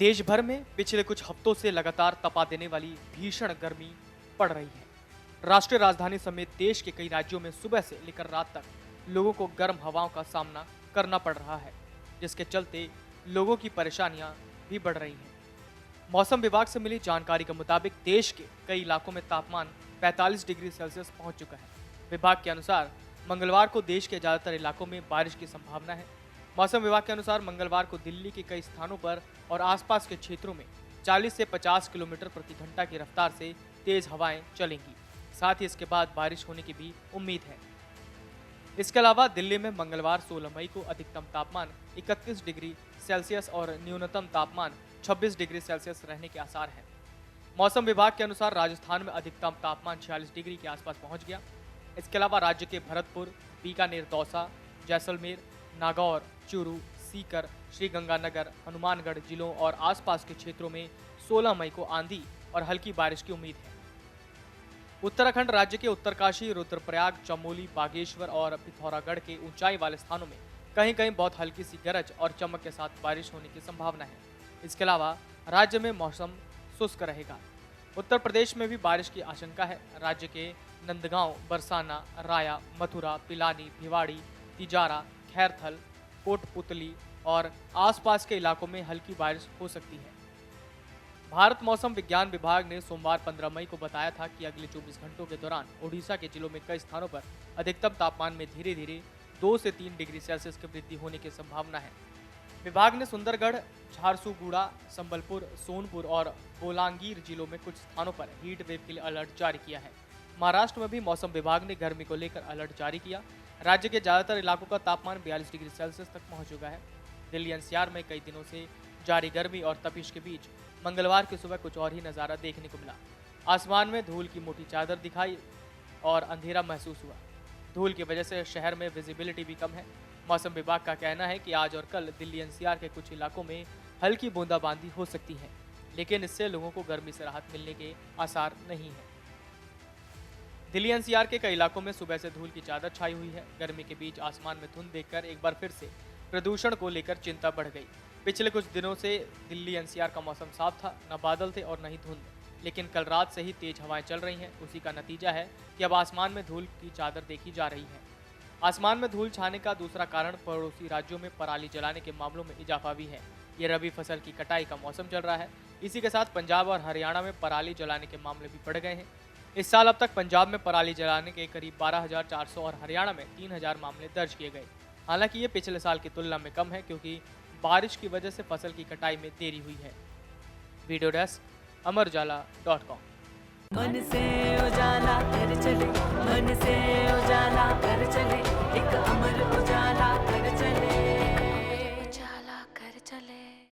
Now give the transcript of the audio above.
देश भर में पिछले कुछ हफ्तों से लगातार तपा देने वाली भीषण गर्मी पड़ रही है। राष्ट्रीय राजधानी समेत देश के कई राज्यों में सुबह से लेकर रात तक लोगों को गर्म हवाओं का सामना करना पड़ रहा है, जिसके चलते लोगों की परेशानियां भी बढ़ रही हैं। मौसम विभाग से मिली जानकारी के मुताबिक देश के कई इलाकों में तापमान 45 डिग्री सेल्सियस पहुंच चुका है। विभाग के अनुसार मंगलवार को देश के ज्यादातर इलाकों में बारिश की संभावना है। मौसम विभाग के अनुसार मंगलवार को दिल्ली के कई स्थानों पर और आसपास के क्षेत्रों में 40 से 50 किलोमीटर प्रति घंटा की रफ्तार से तेज हवाएं चलेंगी। साथ ही इसके बाद बारिश होने की भी उम्मीद है। इसके अलावा दिल्ली में मंगलवार 16 मई को अधिकतम तापमान 31 डिग्री सेल्सियस और न्यूनतम तापमान 26 डिग्री सेल्सियस रहने के आसार हैं। मौसम विभाग के अनुसार राजस्थान में अधिकतम तापमान 46 डिग्री के आसपास पहुंच गया। इसके अलावा राज्य के भरतपुर, बीकानेर, दौसा, जैसलमेर, नागौर, चूरू, सीकर, श्रीगंगानगर, हनुमानगढ़ जिलों और आसपास के क्षेत्रों में 16 मई को आंधी और हल्की बारिश की उम्मीद है। उत्तराखंड राज्य के उत्तरकाशी, रुद्रप्रयाग, चमोली, बागेश्वर और पिथौरागढ़ के ऊंचाई वाले स्थानों में कहीं कहीं बहुत हल्की सी गरज और चमक के साथ बारिश होने की संभावना है। इसके अलावा राज्य में मौसम शुष्क रहेगा। उत्तर प्रदेश में भी बारिश की आशंका है। राज्य के नंदगांव, बरसाना, राया, मथुरा, पिलानी, भिवाड़ी, तिजारा, खैरथल, कोटपुतली और आसपास के इलाकों में हल्की बारिश हो सकती है। भारत मौसम विज्ञान विभाग ने सोमवार 15 मई को बताया था कि अगले 24 घंटों के दौरान ओडिशा के जिलों में कई स्थानों पर अधिकतम तापमान में धीरे धीरे 2 से 3 डिग्री सेल्सियस की वृद्धि होने की संभावना है। विभाग ने सुंदरगढ़, झारसुगुड़ा, संबलपुर, सोनपुर और बोलांगीर जिलों में कुछ स्थानों पर हीट वेव के लिए अलर्ट जारी किया है। महाराष्ट्र में भी मौसम विभाग ने गर्मी को लेकर अलर्ट जारी किया। राज्य के ज्यादातर इलाकों का तापमान 42 डिग्री सेल्सियस तक पहुंच चुका है। दिल्ली एनसीआर में कई दिनों से जारी गर्मी और तपिश के बीच मंगलवार की सुबह कुछ और ही नज़ारा देखने को मिला। आसमान में धूल की मोटी चादर दिखाई और अंधेरा महसूस हुआ। धूल की वजह से शहर में विजिबिलिटी भी कम है। मौसम विभाग का कहना है कि आज और कल दिल्ली एनसीआर के कुछ इलाकों में हल्की बूंदाबांदी हो सकती है, लेकिन इससे लोगों को गर्मी से राहत मिलने के आसार नहीं है। दिल्ली एनसीआर के कई इलाकों में सुबह से धूल की चादर छाई हुई है। गर्मी के बीच आसमान में धुंध देखकर एक बार फिर से प्रदूषण को लेकर चिंता बढ़ गई। पिछले कुछ दिनों से दिल्ली एनसीआर का मौसम साफ था, न बादल थे और न ही धुंध, लेकिन कल रात से ही तेज हवाएं चल रही हैं। उसी का नतीजा है कि अब आसमान में धूल की चादर देखी जा रही है। आसमान में धूल छाने का दूसरा कारण पड़ोसी राज्यों में पराली जलाने के मामलों में इजाफा भी है। ये रबी फसल की कटाई का मौसम चल रहा है। इसी के साथ पंजाब और हरियाणा में पराली जलाने के मामले भी बढ़ गए हैं। इस साल अब तक पंजाब में पराली जलाने के करीब 12,400 और हरियाणा में 3,000 मामले दर्ज किए गए। हालांकि ये पिछले साल की तुलना में कम है, क्योंकि बारिश की वजह से फसल की कटाई में देरी हुई है। Video desk amarujala.com। मन से उजाला कर चले, मन से उजाला कर चले।